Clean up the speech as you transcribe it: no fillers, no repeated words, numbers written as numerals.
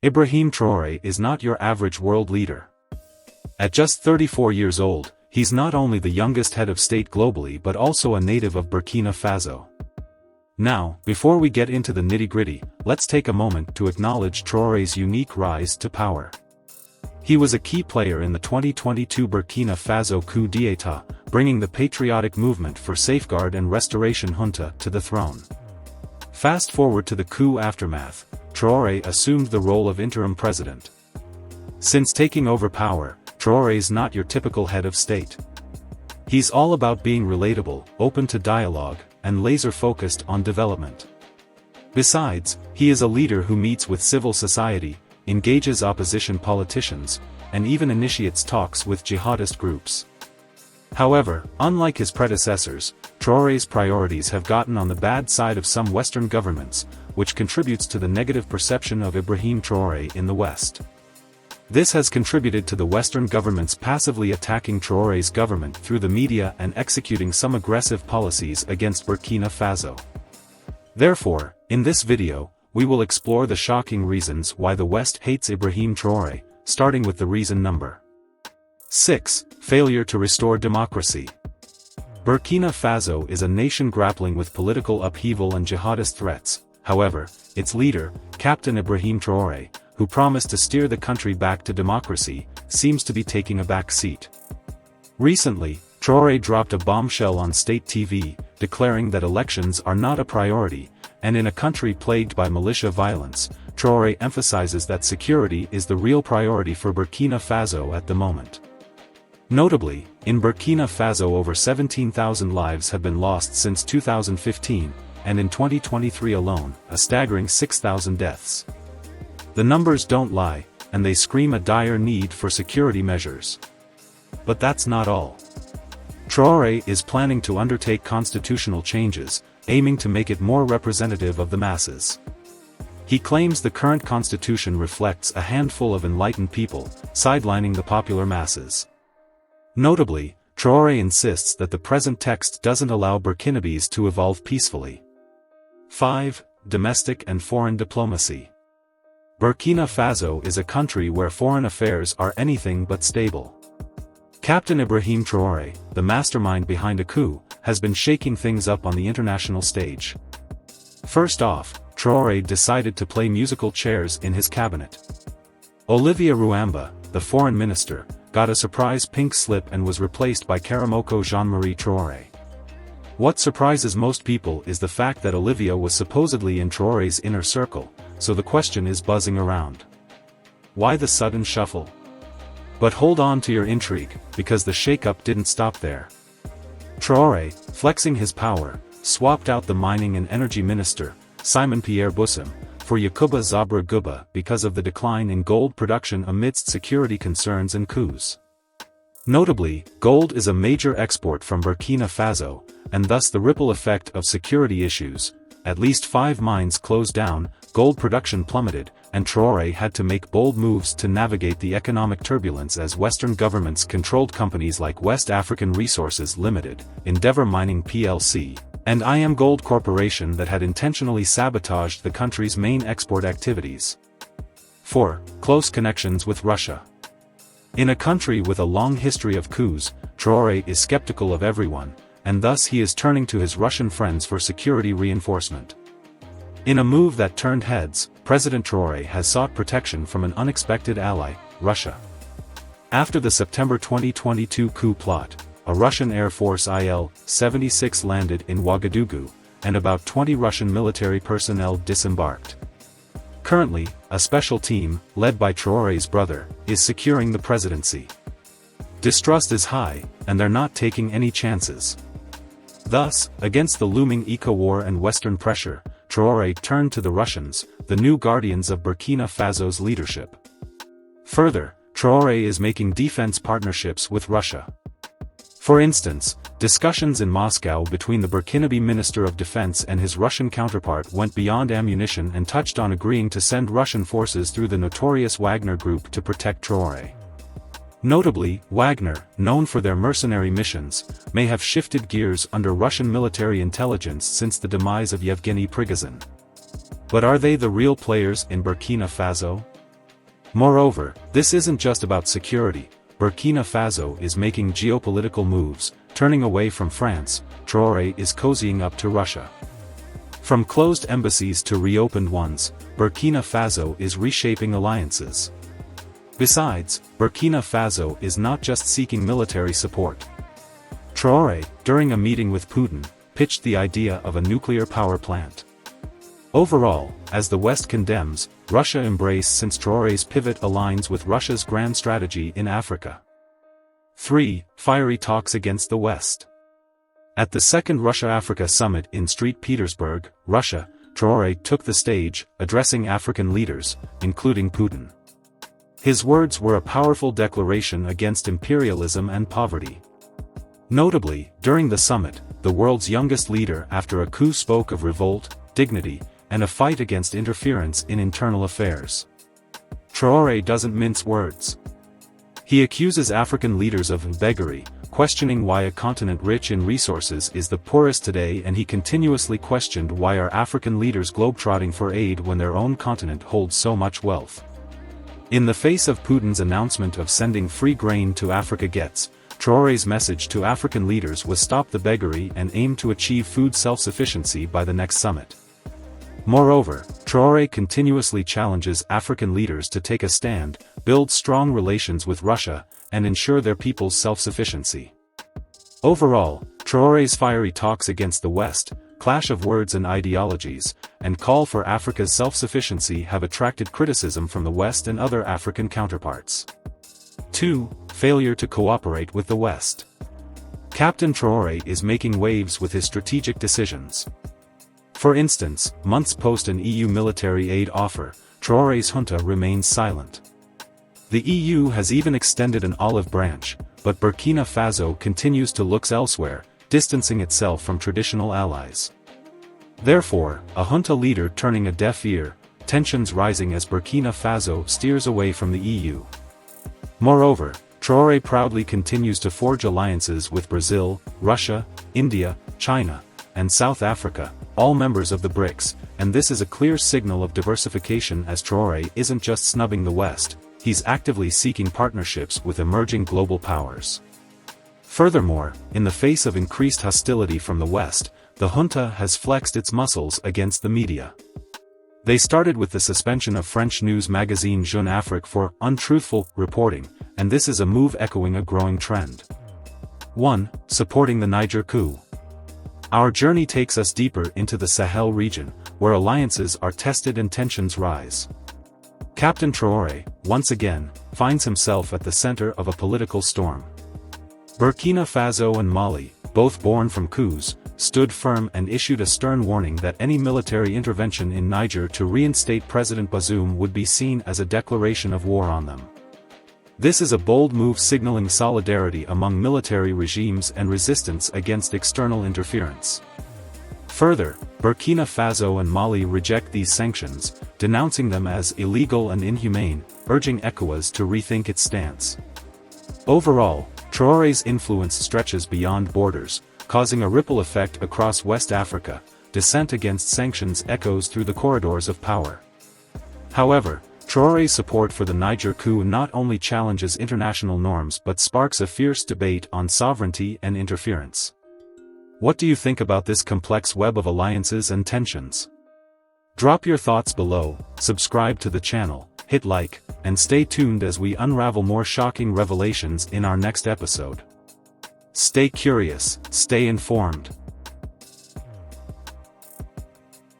Ibrahim Traore is not your average world leader. At just 34 years old, he's not only the youngest head of state globally but also a native of Burkina Faso. Now, before we get into the nitty-gritty, let's take a moment to acknowledge Traore's unique rise to power. He was a key player in the 2022 Burkina Faso coup d'état, bringing the patriotic movement for safeguard and restoration junta to the throne. Fast forward to the coup aftermath, Traore assumed the role of interim president. Since taking over power, Traore's not your typical head of state. He's all about being relatable, open to dialogue, and laser-focused on development. Besides, he is a leader who meets with civil society, engages opposition politicians, and even initiates talks with jihadist groups. However, unlike his predecessors, Traore's priorities have gotten on the bad side of some Western governments, which contributes to the negative perception of Ibrahim Traore in the West. This has contributed to the Western governments passively attacking Traore's government through the media and executing some aggressive policies against Burkina Faso. Therefore, in this video, we will explore the shocking reasons why the West hates Ibrahim Traore, starting with the reason number 6. Failure to restore democracy. Burkina Faso is a nation grappling with political upheaval and jihadist threats. However, its leader, Captain Ibrahim Traore, who promised to steer the country back to democracy, seems to be taking a back seat. Recently, Traore dropped a bombshell on state TV, declaring that elections are not a priority, and in a country plagued by militia violence, Traore emphasizes that security is the real priority for Burkina Faso at the moment. Notably, in Burkina Faso over 17,000 lives have been lost since 2015, and in 2023 alone, a staggering 6,000 deaths. The numbers don't lie, and they scream a dire need for security measures. But that's not all. Traore is planning to undertake constitutional changes, aiming to make it more representative of the masses. He claims the current constitution reflects a handful of enlightened people, sidelining the popular masses. Notably, Traore insists that the present text doesn't allow Burkinabes to evolve peacefully. 5. Domestic and foreign diplomacy. Burkina Faso is a country where foreign affairs are anything but stable. Captain Ibrahim Traore, the mastermind behind a coup, has been shaking things up on the international stage. First off, Traore decided to play musical chairs in his cabinet. Olivier Rouamba, the foreign minister, got a surprise pink slip and was replaced by Karamoko Jean-Marie Traore. What surprises most people is the fact that Olivier was supposedly in Traore's inner circle, so the question is buzzing around. Why the sudden shuffle? But hold on to your intrigue, because the shakeup didn't stop there. Traore, flexing his power, swapped out the mining and energy minister, Simon Pierre Boussim, for Yakuba Zabra Guba because of the decline in gold production amidst security concerns and coups. Notably, gold is a major export from Burkina Faso, and thus the ripple effect of security issues. At least 5 mines closed down, gold production plummeted, and Traore had to make bold moves to navigate the economic turbulence as Western governments controlled companies like West African Resources Limited, Endeavour Mining plc, and IM Gold Corporation that had intentionally sabotaged the country's main export activities. 4. Close connections with Russia. In a country with a long history of coups, Traore is skeptical of everyone, and thus he is turning to his Russian friends for security reinforcement. In a move that turned heads, President Traore has sought protection from an unexpected ally, Russia. After the September 2022 coup plot, a Russian Air Force Il-76 landed in Ouagadougou, and about 20 Russian military personnel disembarked. Currently, a special team, led by Traore's brother, is securing the presidency. Distrust is high, and they're not taking any chances. Thus, against the looming eco-war and Western pressure, Traore turned to the Russians, the new guardians of Burkina Faso's leadership. Further, Traore is making defense partnerships with Russia. For instance, discussions in Moscow between the Burkinabe Minister of Defense and his Russian counterpart went beyond ammunition and touched on agreeing to send Russian forces through the notorious Wagner Group to protect Traore. Notably, Wagner, known for their mercenary missions, may have shifted gears under Russian military intelligence since the demise of Yevgeny Prigozhin. But are they the real players in Burkina Faso? Moreover, this isn't just about security. Burkina Faso is making geopolitical moves, turning away from France. Traore is cozying up to Russia. From closed embassies to reopened ones, Burkina Faso is reshaping alliances. Besides, Burkina Faso is not just seeking military support. Traore, during a meeting with Putin, pitched the idea of a nuclear power plant. Overall, as the West condemns, Russia embraced since Traore's pivot aligns with Russia's grand strategy in Africa. 3. Fiery talks against the West. At the second Russia-Africa summit in St. Petersburg, Russia, Traore took the stage, addressing African leaders, including Putin. His words were a powerful declaration against imperialism and poverty. Notably, during the summit, the world's youngest leader after a coup spoke of revolt, dignity, and a fight against interference in internal affairs. Traore doesn't mince words. He accuses African leaders of beggary, questioning why a continent rich in resources is the poorest today, and he continuously questioned why are African leaders globetrotting for aid when their own continent holds so much wealth. In the face of Putin's announcement of sending free grain to Africa gets, Traore's message to African leaders was stop the beggary and aim to achieve food self-sufficiency by the next summit. Moreover, Traore continuously challenges African leaders to take a stand, build strong relations with Russia, and ensure their people's self-sufficiency. Overall, Traore's fiery talks against the West, clash of words and ideologies, and call for Africa's self-sufficiency have attracted criticism from the West and other African counterparts. 2. Failure to cooperate with the West. Captain Traore is making waves with his strategic decisions. For instance, months post an EU military aid offer, Traore's junta remains silent. The EU has even extended an olive branch, but Burkina Faso continues to look elsewhere, distancing itself from traditional allies. Therefore, a junta leader turning a deaf ear, tensions rising as Burkina Faso steers away from the EU. Moreover, Traore proudly continues to forge alliances with Brazil, Russia, India, China, and South Africa, all members of the BRICS, and this is a clear signal of diversification as Traore isn't just snubbing the West, he's actively seeking partnerships with emerging global powers. Furthermore, in the face of increased hostility from the West, the junta has flexed its muscles against the media. They started with the suspension of French news magazine Jeune Afrique for untruthful reporting, and this is a move echoing a growing trend. 1. Supporting the Niger coup. Our journey takes us deeper into the Sahel region, where alliances are tested and tensions rise. Captain Traore, once again, finds himself at the center of a political storm. Burkina Faso and Mali, both born from coups, stood firm and issued a stern warning that any military intervention in Niger to reinstate President Bazoum would be seen as a declaration of war on them. This is a bold move signaling solidarity among military regimes and resistance against external interference. Further, Burkina Faso and Mali reject these sanctions, denouncing them as illegal and inhumane, urging ECOWAS to rethink its stance. Overall, Traore's influence stretches beyond borders, causing a ripple effect across West Africa. Dissent against sanctions echoes through the corridors of power. However, Traore's support for the Niger coup not only challenges international norms but sparks a fierce debate on sovereignty and interference. What do you think about this complex web of alliances and tensions? Drop your thoughts below, subscribe to the channel, hit like, and stay tuned as we unravel more shocking revelations in our next episode. Stay curious, stay informed.